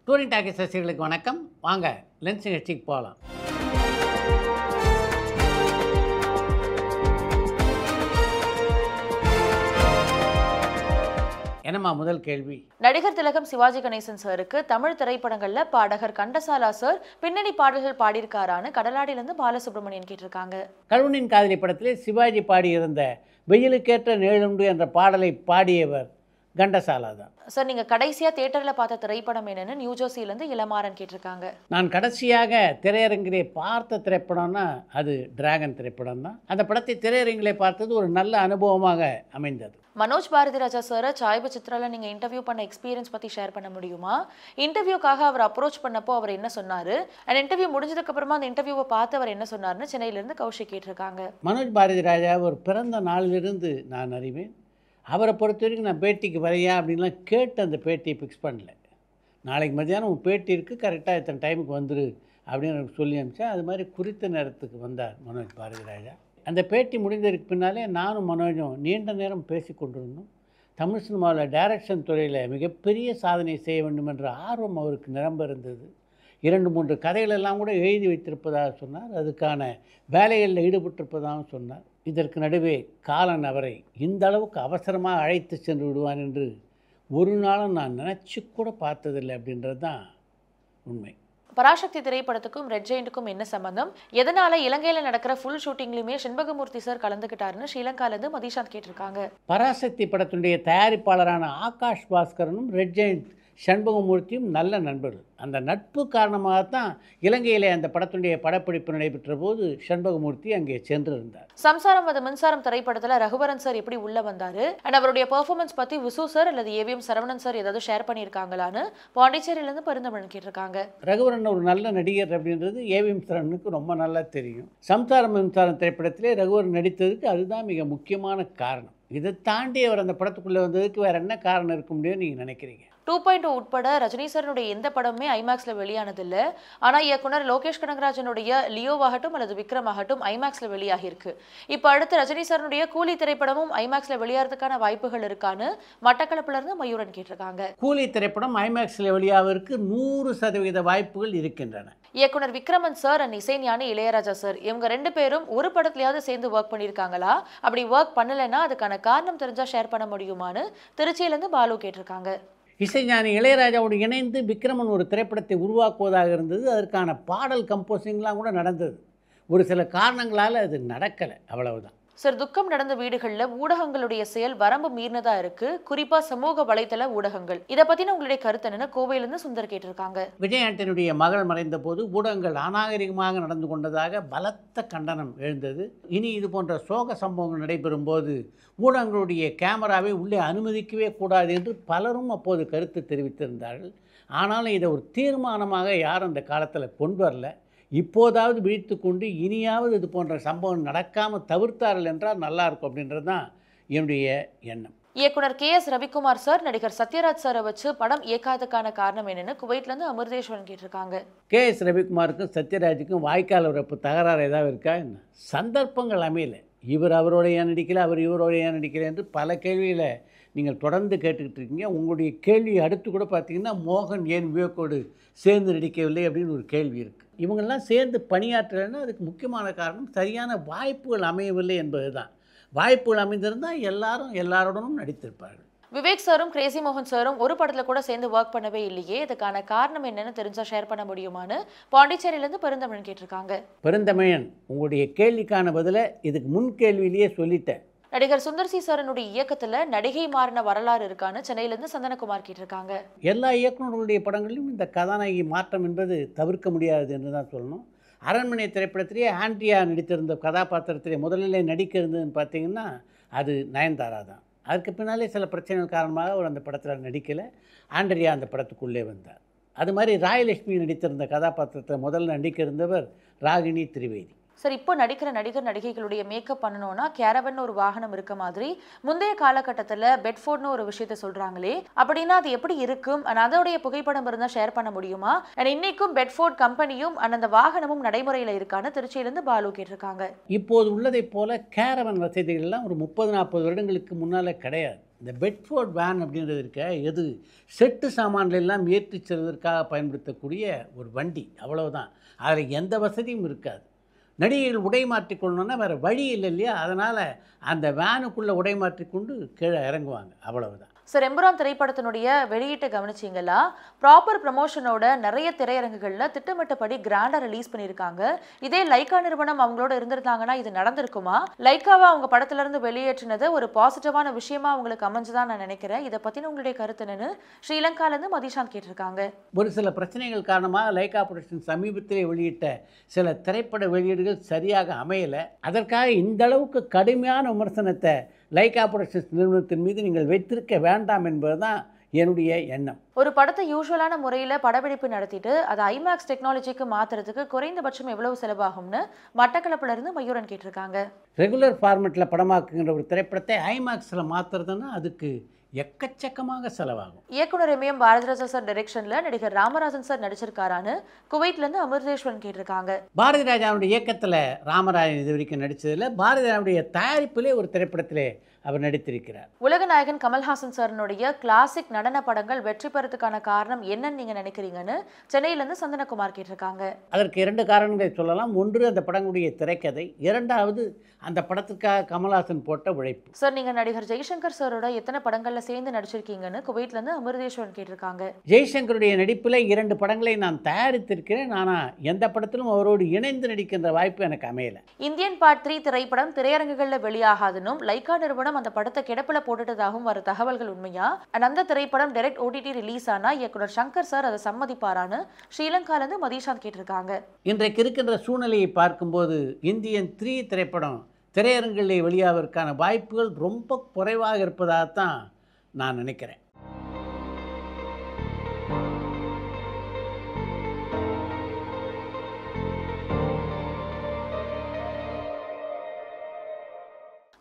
Touring talkies ரசிகர்களுக்கு வணக்கம். வாங்க லென்ஸ் நிகழ்ச்சிக்கு போகலாம். என்னம்மா முதல் கேள்வி? நடிகர் திலகம் சிவாஜி கணேசன் சாருக்கு தமிழ் திரைப்படங்கள்ல பாடகர் கண்டசாலா சார் பின்னணி பாடல்கள் பாடியிருக்காரான்னு கடலாடியிலிருந்து பாலசுப்ரமணியன் கேட்டிருக்காங்க. கல்வனின் காதலி படத்திலே சிவாஜி பாடியிருந்த வெயிலுக்கேற்ற நிழலுண்டு என்ற பாடலை பாடியவர் கண்டசாலா தான். சார், நீங்க கடைசியா தியேட்டர்ல பார்த்த திரைப்படம் என்னன்னு நியூஜெர்சியிலிருந்து இளமாறன் கேட்டிருக்காங்க. நான் கடைசியாக திரையரங்கிலே பார்த்த திரைப்படம்னா அது டிராகன் திரைப்படம் தான். அந்த படத்தை திரையரங்கிலே பார்த்தது ஒரு நல்ல அனுபவமாக அமைந்தது. மனோஜ் பாரதி ராஜா சார் சாய்பு சித்ரால நீங்க இன்டர்வியூ பண்ண எக்ஸ்பீரியன்ஸ் பத்தி ஷேர் பண்ண முடியுமா? இன்டர்வியூக்காக அவர் அப்ரோச் பண்ணப்போ அவர் என்ன சொன்னாரு, அண்ட் இன்டர்வியூ முடிஞ்சதுக்கு அப்புறமா அந்த இன்டர்வியூவை பார்த்து அவர் என்ன சொன்னாருன்னு சென்னையிலிருந்து கௌஷிக் கேட்டிருக்காங்க. மனோஜ் பாரதி ராஜா ஒரு பிறந்த நாளிலிருந்து நான் அறிவேன். அவரை பொறுத்த வரைக்கும் நான் பேட்டிக்கு வரையா அப்படின்லாம் கேட்டு அந்த பேட்டியை ஃபிக்ஸ் பண்ணல. நாளைக்கு மத்தியானம் உன் பேட்டி இருக்குது, கரெக்டாக இத்தனை டைமுக்கு வந்துரு அப்படின்னு எனக்கு சொல்லி அனுப்பிச்சேன். அது மாதிரி குறித்த நேரத்துக்கு வந்தார் மனோஜ் பாரதி ராஜா. அந்த பேட்டி முடிந்ததுக்கு பின்னாலே நானும் மனோஜும் நீண்ட நேரம் பேசி கொண்டிருந்தோம். தமிழ் சினிமாவில் டைரக்ஷன் துறையில் மிகப்பெரிய சாதனை செய்ய வேண்டும் என்ற ஆர்வம் அவருக்கு நிரம்ப இருந்தது. 2-3 கதைகளெல்லாம் கூட எழுதி வைத்திருப்பதாக சொன்னார். அதுக்கான வேலைகளில் ஈடுபட்டிருப்பதாகவும் சொன்னார். இதற்கு நடுவே காலன் அவரை இந்த அளவுக்கு அவசரமாக அழைத்து சென்று விடுவான் என்று ஒரு நாளும் நான் நினச்சி கூட பார்த்ததில்லை அப்படின்றது தான் உண்மை. பராசக்தி திரைப்படத்துக்கும் ரெட் ஜெயிண்ட்டுக்கும் என்ன சம்பந்தம்? எதனால இலங்கையில நடக்கிற ஃபுல் ஷூட்டிங்லயுமே செண்பகமூர்த்தி சார் கலந்துக்கிட்டாருன்னு ஸ்ரீலங்காலேருந்து மதிஷாந்த் கேட்டிருக்காங்க. பராசக்தி படத்தினுடைய தயாரிப்பாளரான ஆகாஷ் பாஸ்கரனும் ரெட் ஜெயிண்ட் செண்பகமூர்த்தியும் நல்ல நண்பர்கள். அந்த நட்பு காரணமாகத்தான் இலங்கையிலே அந்த படத்தினுடைய படப்பிடிப்பு நடைபெற்ற போது செண்பகமூர்த்தி அங்கே சென்றிருந்தார். சம்சாரம் அது மின்சாரம் திரைப்படத்துல ரகுவரன் சார் எப்படி உள்ள வந்தாரு அண்ட் அவருடைய பெர்ஃபார்மன்ஸ் பத்தி விசு சார் அல்லது ஏவிஎம் சரவணன் சார் ஏதாவது ஷேர் பண்ணியிருக்காங்களான்னு பாண்டிச்சேரியிலேருந்து பருந்தமிழன் கேட்டிருக்காங்க. ரகுவரன் ஒரு நல்ல நடிகர் அப்படின்றது ஏவிஎம் சரவணனுக்கு ரொம்ப நல்லா தெரியும். சம்சாரம் மின்சாரம் திரைப்படத்திலே ரகுவரன் நடித்ததுக்கு அதுதான் மிக முக்கியமான காரணம். இதை தாண்டி அவர் அந்த படத்துக்குள்ளே வந்ததுக்கு வேறு என்ன காரணம் இருக்க முடியும்னு நீங்கள் நினைக்கிறீங்க? 2.0 உட்பட ரஜினி சாரனுடைய எந்த படமுமே ஐமேக்ஸ்ல வெளியானதில்லை. ஆனால் இயக்குனர் லோகேஷ் கனகராஜனுடைய லியோவாகட்டும் அல்லது விக்ரம் ஆகட்டும் ஐமேக்ஸ்ல வெளியாகிருக்கு. இப்போ அடுத்து ரஜினி சாரனுடைய கூலி திரைப்படமும் ஐமேக்ஸ்ல வெளியாகிறதுக்கான வாய்ப்புகள் இருக்கான்னு மட்டக்களப்புல இருந்து மயூரன் கேட்டிருக்காங்க. கூலி திரைப்படம் ஐமேக்ஸில் வெளியாவதற்கு 100% வாய்ப்புகள் இருக்கின்றன. இயக்குனர் விக்ரமன் சார் அண்ட் இசைஞானி இளையராஜா சார் இவங்க 2 பேரும் ஒரு படத்துலயாவது சேர்ந்து ஒர்க் பண்ணியிருக்காங்களா? அப்படி ஒர்க் பண்ணலைன்னா அதுக்கான காரணம் தெரிஞ்சா ஷேர் பண்ண முடியுமான்னு திருச்சியிலேருந்து பாலு கேட்டிருக்காங்க. இசைஞானி இளையராஜாவோடு இணைந்து விக்ரமன் ஒரு திரைப்படத்தை உருவாக்குவதாக இருந்தது. அதற்கான பாடல் கம்போசிங்லாம் கூட நடந்தது. ஒரு சில காரணங்களால் அது நடக்கலை, அவ்வளவுதான். சார், துக்கம் நடந்த வீடுகளில் ஊடகங்களுடைய செயல் வரம்பு மீறினதா இருக்கு, குறிப்பா சமூக வலைத்தள ஊடகங்கள். இதை பத்தின உங்களுடைய கருத்து என்னன்னு கோவையிலிருந்து சுந்தர் கேட்டிருக்காங்க. விஜய் ஆண்டனியுடைய மகள் மறைந்த போது ஊடகங்கள் அநாகரிகமாக நடந்து கொண்டதாக பலத்த கண்டனம் எழுந்தது. இனி இது போன்ற சோக சம்பவங்கள் நடைபெறும் போது ஊடகங்களுடைய கேமராவை உள்ளே அனுமதிக்கவே கூடாது என்று பலரும் அப்போது கருத்து தெரிவித்திருந்தார்கள். ஆனாலும் இதை ஒரு தீர்மானமாக யாரும் அந்த காலத்தில் கொண்டு வரல. இப்போதாவது விழித்து கொண்டு இனியாவது இது போன்ற சம்பவம் நடக்காமல் தவிர்த்தார்கள் என்றால் நல்லாயிருக்கும் அப்படின்றது தான் என்னுடைய எண்ணம். இயக்குனர் KS ரவிக்குமார் சார் நடிகர் சத்யராஜ் சாரை வச்சு படம் இயக்காததுக்கான காரணம் என்னன்னு குவைட்லேருந்து அமிர்தேஸ்வரன் கேட்டிருக்காங்க. KS ரவிக்குமாருக்கும் சத்யராஜுக்கும் வாய்க்கால் உறப்பு தகராறு ஏதாவது இருக்கா என்ன? சந்தர்ப்பங்கள் அமையல. இவர் அவரோட ஏன் நடிக்கல, அவர் இவரோட ஏன் நடிக்கல என்று பல கேள்வியில் நீங்கள் தொடர்ந்து கேட்டுக்கிட்டு இருக்கீங்க. உங்களுடைய கேள்வி அடுத்து கூட பார்த்தீங்கன்னா மோகன் ஏன் விவேக்கோடு சேர்ந்து நடிக்கவில்லை அப்படின்னு ஒரு கேள்வி இருக்குது. இவங்கெல்லாம் சேர்ந்து பணியாற்றலைன்னா அதுக்கு முக்கியமான காரணம் சரியான வாய்ப்புகள் அமையவில்லை என்பது தான். வாய்ப்புகள் அமைந்திருந்தால் எல்லாரோடனும் நடித்திருப்பார்கள். விவேக் சாரும் கிரேசி மோகன் சாரும் ஒரு படத்துல கூட சேர்ந்து ஒர்க் பண்ணவே இல்லையே, இதுக்கான காரணம் என்னன்னு தெரிஞ்சா ஷேர் பண்ண முடியுமான்னு பாண்டிச்சேரியிலேருந்து பெருந்தமிழன் கேட்டிருக்காங்க. பெருந்தமிழன், உங்களுடைய கேள்விக்கான பதிலை இதுக்கு முன் கேள்வியிலேயே சொல்லிட்டேன். நடிகர் சுந்தர் சி சாரனுடைய இயக்கத்துல நடிகை மாறின வரலாறு இருக்கான்னு சென்னையிலேருந்து சந்தனகுமார் கேட்டிருக்காங்க. எல்லா இயக்குநர்களுடைய படங்களிலும் இந்த கதாநாயகி மாற்றம் என்பது தவிர்க்க முடியாது என்று தான் சொல்லணும். அரண்மனை திரைப்படத்திலேயே ஆண்ட்ரியா நடித்திருந்த கதாபாத்திரத்திலே முதலிலே நடிக்க இருந்ததுன்னு பார்த்தீங்கன்னா அது நயன்தாரா தான். அதுக்கு பின்னாலே சில பிரச்சனைகள் காரணமாக அவர் அந்த படத்தில் நடிக்கலை. ஆண்ட்ரியா அந்த படத்துக்குள்ளே வந்தார். அது மாதிரி ராயலட்சுமி நடித்திருந்த கதாபாத்திரத்தை முதல்ல நடிக்க இருந்தவர் ராகினி திரிவேதி. சார், இப்போ நடிக்கிற நடிகர் நடிகைகளுடைய மேக்கப் பண்ணணும்னா கேரவன் ஒரு வாகனம் இருக்க மாதிரி முந்தைய காலகட்டத்தில் பெட்ஃபோர்ட்னு ஒரு விஷயத்த சொல்றாங்களே, அப்படின்னா அது எப்படி இருக்கும்? அதோடைய புகைப்படம் இருந்தால் ஷேர் பண்ண முடியுமா? இன்னைக்கும் பெட்ஃபோர்ட் கம்பெனியும் அந்த வாகனமும் நடைமுறையில் இருக்கான்னு திருச்சியிலிருந்து பாலு கேட்டிருக்காங்க. இப்போது உள்ளதை போல கேரவன் வசதிகள்லாம் ஒரு 30-40 வருடங்களுக்கு முன்னால் கிடையாது. இந்த பெட்ஃபோர்ட் வேன் அப்படின்றது இருக்க எது செட்டு சாமான்கள் எல்லாம் ஏற்றி செல்வதற்காக பயன்படுத்தக்கூடிய ஒரு வண்டி, அவ்வளவுதான். அதில் எந்த வசதியும் இருக்காது. நடிகைகள் உடை மாற்றிக்கொள்ளணுன்னா வேறு வழி இல்லை இல்லையா, அதனால் அந்த வேனுக்குள்ளே உடை மாற்றிக்கொண்டு கீழே இறங்குவாங்க, அவ்வளவுதான். சார், எம்புரான் திரைப்படத்தினுடைய வெளியீட்டை கவனிச்சிங்களா? ப்ராப்பர் ப்ரமோஷனோட நிறைய திரையரங்குகளில் திட்டமிட்டபடி கிராண்டாக ரிலீஸ் பண்ணியிருக்காங்க. இதே லைக்கா நிறுவனம் அவங்களோட இருந்திருந்தாங்கன்னா இது நடந்திருக்குமா? லைக்காவை அவங்க படத்திலிருந்து வெளியேற்றினது ஒரு பாசிட்டிவான விஷயமா அவங்களுக்கு அமைஞ்சுதான் நான் நினைக்கிறேன். இதை பற்றின உங்களுடைய கருத்து என்னன்னு ஸ்ரீலங்காலேருந்து மதிஷாந்த் கேட்டிருக்காங்க. ஒரு சில பிரச்சனைகள் காரணமாக லைக்கா புரொடக்ஷன் சமீபத்திலே வெளியிட்ட சில திரைப்பட வெளியீடுகள் சரியாக அமையலை. அதற்காக இந்த அளவுக்கு கடுமையான விமர்சனத்தை லைக்கா புரொடக்ஷன்ஸ் நிறுவனத்தின் மீது நீங்கள் வைத்திருக்க வேண்டாம் என்பது தான் என்னுடைய எண்ணம். ஒரு படத்தை யூஸ்வலான முறையில் படப்பிடிப்பு நடத்திட்டு அதை ஐமேக்ஸ் டெக்னாலஜிக்கு மாற்றுறதுக்கு குறைந்தபட்சம் எவ்வளவு செலவாகும்னு மட்டக்களப்பிலிருந்து மயூரன் கேட்டிருக்காங்க. ரெகுலர் ஃபார்மெட்டில் படமாக்குகின்ற ஒரு திரைப்படத்தை ஐமேக்ஸில் மாற்றுறதுன்னா அதுக்கு எக்கச்சக்கமாக செலவாகும். இயக்குனர் எம்எம் பாரதிராஜா சார் டைரக்ஷன்ல நடிகர் ராமராஜன் சார் நடிச்சிருக்காரான்னு குவைத்லேருந்து அமிர்தேஸ்வரன் கேட்டிருக்காங்க. பாரதி ராஜாவுடைய இயக்கத்தில் ராமராஜன் இது வரைக்கும் நடித்ததில் பாரதி ராஜாவுடைய தயாரிப்பிலே ஒரு திரைப்படத்திலே அவர் நடித்திருக்கிறார். உலக நாயகன் கமல்ஹாசன் சாரனுடைய கிளாசிக் நடன படங்கள் வெற்றி பெறதுக்கான காரணம் என்னன்னு நீங்க நினைக்கிறீங்கன்னு சென்னையிலேருந்து சந்தனகுமார் கேட்டிருக்காங்க. அதற்கு 2 காரணங்களை சொல்லலாம். ஒன்று, அந்த படங்களுடைய திரைக்கதை. 2வது, அந்த படத்துக்காக கமல்ஹாசன் போட்ட உழைப்பு. சார், நீங்க நடிகர் ஜெய்சங்கர் சாரோட எத்தனை படங்கள்ல சேர்ந்து நடிச்சிருக்கீங்கன்னு குவைத்லேருந்து அமிர்தேஸ்வரன் கேட்டிருக்காங்க. ஜெய்சங்கருடைய நடிப்பில் 2 படங்களை நான் தயாரித்திருக்கிறேன். ஆனால் எந்த படத்திலும் அவரோடு இணைந்து நடிக்கின்ற வாய்ப்பு எனக்கு அமையலை. இந்தியன் பார்ட் 3 திரைப்படம் திரையரங்குகளில் வெளியாகாதுன்னும் லைக்கா நிறுவனம் அந்த படத்தை கிடப்பில் போட்டுட்டதாகவும் வர தகவல்கள் உண்மையா? அந்த திரைப்படம் டைரக்ட் OTT ரிலீஸ் ஆனா இயக்குனர் சங்கர் சார் அதை சம்மதிப்பாரான்னு ஸ்ரீலங்காலேருந்து மதிஷாந்த் கேட்டிருக்காங்க. இன்றைக்கு இருக்கின்ற சூழ்நிலையை பார்க்கும்போது இந்தியன் 3 திரைப்படம் திரையரங்குகளில் வெளியாவதற்கான வாய்ப்புகள் ரொம்ப குறைவாக இருப்பதாகத்தான் நான் நினைக்கிறேன்.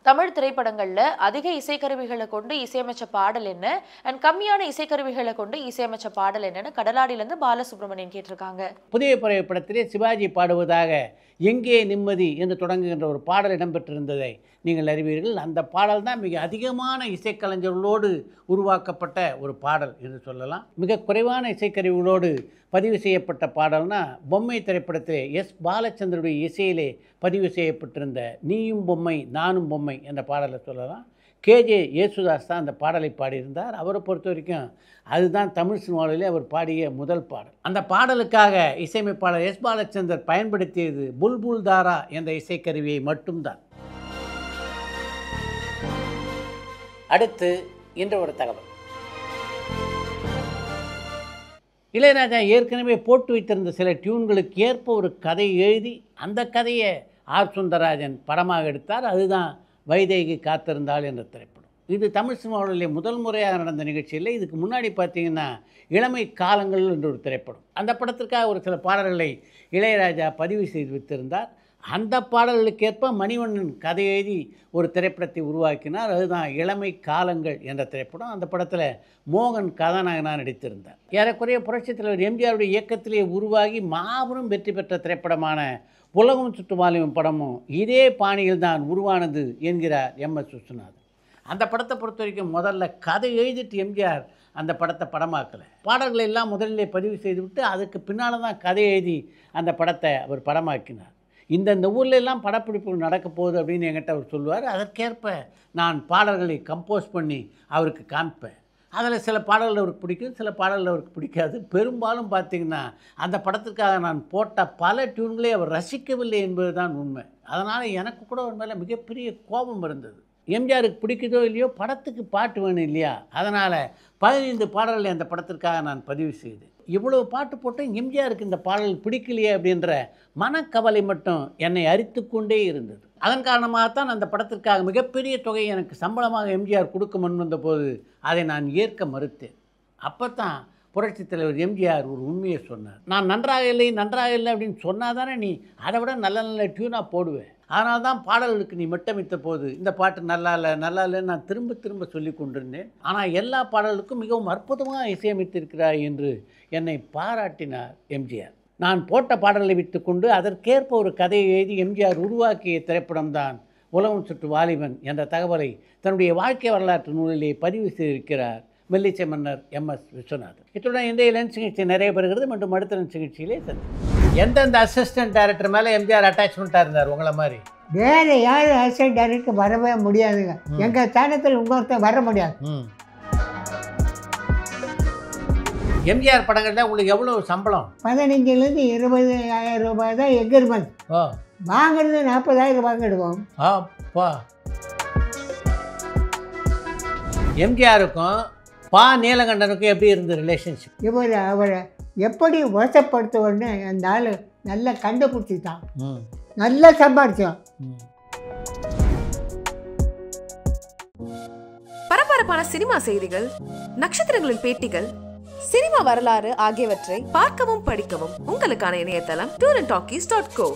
தமிழ் திரைப்படங்கள்ல அதிக இசைக்கருவிகளை கொண்டு இசையமைச்ச பாடல் என்ன அண்ட் கம்மியான இசைக்கருவிகளை கொண்டு இசையமைச்ச பாடல் என்னன்னு கடலாடியிலேருந்து பாலசுப்ரமணியன் கேட்டிருக்காங்க. புதிய படத்திலே சிவாஜி பாடுவதாக எங்கே நிம்மதி என்று தொடங்குகின்ற ஒரு பாடல் இடம்பெற்றிருந்ததை நீங்கள் அறிவீர்கள். அந்த பாடல் தான் மிக அதிகமான இசைக்கலைஞர்களோடு உருவாக்கப்பட்ட ஒரு பாடல் என்று சொல்லலாம். மிக குறைவான இசைக்கருவிகளோடு பதிவு செய்யப்பட்ட பாடல்னா பொம்மை திரைப்படத்திலே எஸ் பாலச்சந்தருடைய இசையிலே பதிவு செய்யப்பட்டிருந்த நீயும் பொம்மை நானும் பொம்மை என்ற பாடலை சொல்லலாம். கேஜே யேசுதாஸ் தான் அந்த பாடலை பாடியிருந்தார். அவரை பொறுத்த வரைக்கும் அதுதான் தமிழ் சினிமாவிலே அவர் பாடிய முதல் பாடல். அந்த பாடலுக்காக இசையமைப்பாளர் எஸ் பாலச்சந்தர் பயன்படுத்தியது புல்புல் தாரா என்ற இசைக்கருவியை மட்டும்தான். அடுத்து இன்று ஒரு தகவல். இளையராஜா ஏற்கனவே போட்டு வைத்திருந்த சில டியூன்களுக்கு ஏற்ப ஒரு கதை எழுதி அந்த கதையை ஆர் சுந்தரராஜன் படமாக எடுத்தார். அதுதான் வைதேகி காத்திருந்தாள் என்ற திரைப்படம். இது தமிழ் சினிமாவிலே முதல் முறையாக நடந்த நிகழ்ச்சியில். இதுக்கு முன்னாடி பார்த்தீங்கன்னா இளமை காலங்கள் என்ற ஒரு திரைப்படம். அந்த படத்திற்காக ஒரு சில பாடல்களை இளையராஜா பதிவு செய்து வைத்திருந்தார். அந்த பாடல்களுக்கேற்ப மணிவண்ணன் கதை எழுதி ஒரு திரைப்படத்தை உருவாக்கினார். அதுதான் இளமை காலங்கள் என்ற திரைப்படம். அந்த படத்தில் மோகன் கதாநாயகனாக நடித்திருந்தார். ஏறக்குறைய புரட்சித் தலைவர் எம்ஜிஆருடைய இயக்கத்திலே உருவாகி மாபெரும் வெற்றி பெற்ற திரைப்படமான உலகம் சுற்றுவாலியும் படமும் இதே பாணியில் தான் உருவானது என்கிறார் MS விஸ்வநாதன். அந்த படத்தை பொறுத்த வரைக்கும் முதல்ல கதை எழுதிட்டு எம்ஜிஆர் அந்த படத்தை படமாக்கலை. பாடல்களை எல்லாம் முதலிலே பதிவு செய்துவிட்டு அதுக்கு பின்னால் தான் கதை எழுதி அந்த படத்தை அவர் படமாக்கினார். இந்த ஊரில் எல்லாம் படப்பிடிப்பு நடக்க போகுது அப்படின்னு என்கிட்ட அவர் சொல்லுவார். அதற்கேற்ப நான் பாடல்களை கம்போஸ் பண்ணி அவருக்கு காமிப்பேன். அதில் சில பாடல்கள் அவருக்கு பிடிக்கும், சில பாடல்கள் அவருக்கு பிடிக்காது. பெரும்பாலும் பார்த்திங்கன்னா அந்த படத்திற்காக நான் போட்ட பல டியூன்களே அவர் ரசிக்கவில்லை என்பது தான் உண்மை. அதனால் எனக்கு கூட ஒரு மேலே மிகப்பெரிய கோபம் இருந்தது. எம்ஜிஆருக்கு பிடிக்குதோ இல்லையோ படத்துக்கு பாட்டு வேணும் இல்லையா, அதனால் 15 பாடல்களை அந்த படத்திற்காக நான் பதிவு செய்தேன். இவ்வளவு பாட்டு போட்டேன், எம்ஜிஆருக்கு இந்த பாடல் பிடிக்கலையே அப்படின்ற மனக்கவலை மட்டும் என்னை அரித்து கொண்டே இருந்தது. அதன் காரணமாகத்தான் அந்த படத்திற்காக மிகப்பெரிய தொகை எனக்கு சம்பளமாக எம்ஜிஆர் கொடுக்க முன்வந்த போது அதை நான் ஏற்க மறுத்தேன். அப்போ தான் புரட்சித் தலைவர் எம்ஜிஆர் ஒரு உண்மையை சொன்னார். நான் நன்றாக இல்லை அப்படின்னு சொன்னால் தானே நீ அதை விட நல்ல நல்ல டியூனாக போடுவேன். அதனால தான் பாடல்களுக்கு நீ மெட்டமித்த போது இந்த பாட்டு நல்லா இல்லைன்னு நான் திரும்ப திரும்ப சொல்லி கொண்டிருந்தேன். ஆனால் எல்லா பாடல்களுக்கும் மிகவும் அற்புதமாக இசையமைத்திருக்கிறாய் என்று என்னை பாராட்டினார் எம்ஜிஆர். நான் போட்ட பாடல்களை விட்டுக்கொண்டு அதற்கேற்ப ஒரு கதையை எழுதி எம்ஜிஆர் உருவாக்கிய திரைப்படம் தான் உலகம் சுற்று வாலிபன் என்ற தகவலை தன்னுடைய வாழ்க்கை வரலாற்று நூலிலே பதிவு செய்திருக்கிறார் மெல்லிசை மன்னர் MS விஸ்வநாதன். இத்துடன் இன்றைய லென்ஸ் நிகழ்ச்சி நிறைய பெறுகிறது. மற்றும் அடுத்த லென்ஸ் நிகழ்ச்சியிலே எந்தெந்த அசிஸ்டன்ட் டைரக்டர் மேலே எம்ஜிஆர் அட்டாச்மெண்ட்டாக இருந்தார் உங்களை மாதிரி? வேறு யாரும் அசிஸ்டன்ட் டைரக்டர் வரவே முடியாதுங்க. எங்கள் ஸ்தானத்தில் இன்னொருத்தர் வர முடியாது. எம்ஜிஆர் படங்கள்ல உங்களுக்கு எவ்வளோ சம்பளம்? 15,000 20,000 ரூபாய் தான் எக்ரிமெண்ட். வாங்குறது 40,000 வாங்கிடுவோம். அப்பா, எம்ஜிஆருக்கும் நீலகண்டனுக்கும் எப்படி இருந்த ரிலேஷன்ஷிப்? அவரை எப்படி வசப்படுத்துவோன்னு அந்த ஆள் நல்லா கண்டுபிடிச்சிட்டான். நல்லா சம்பாதிச்சோம். பரபரப்பான சினிமா செய்திகள், நட்சத்திரங்களின் பேட்டிகள், சினிமா வரலாறு ஆகியவற்றை பார்க்கவும் படிக்கவும் உங்களுக்கான இணையதளம் tourantalkies.co.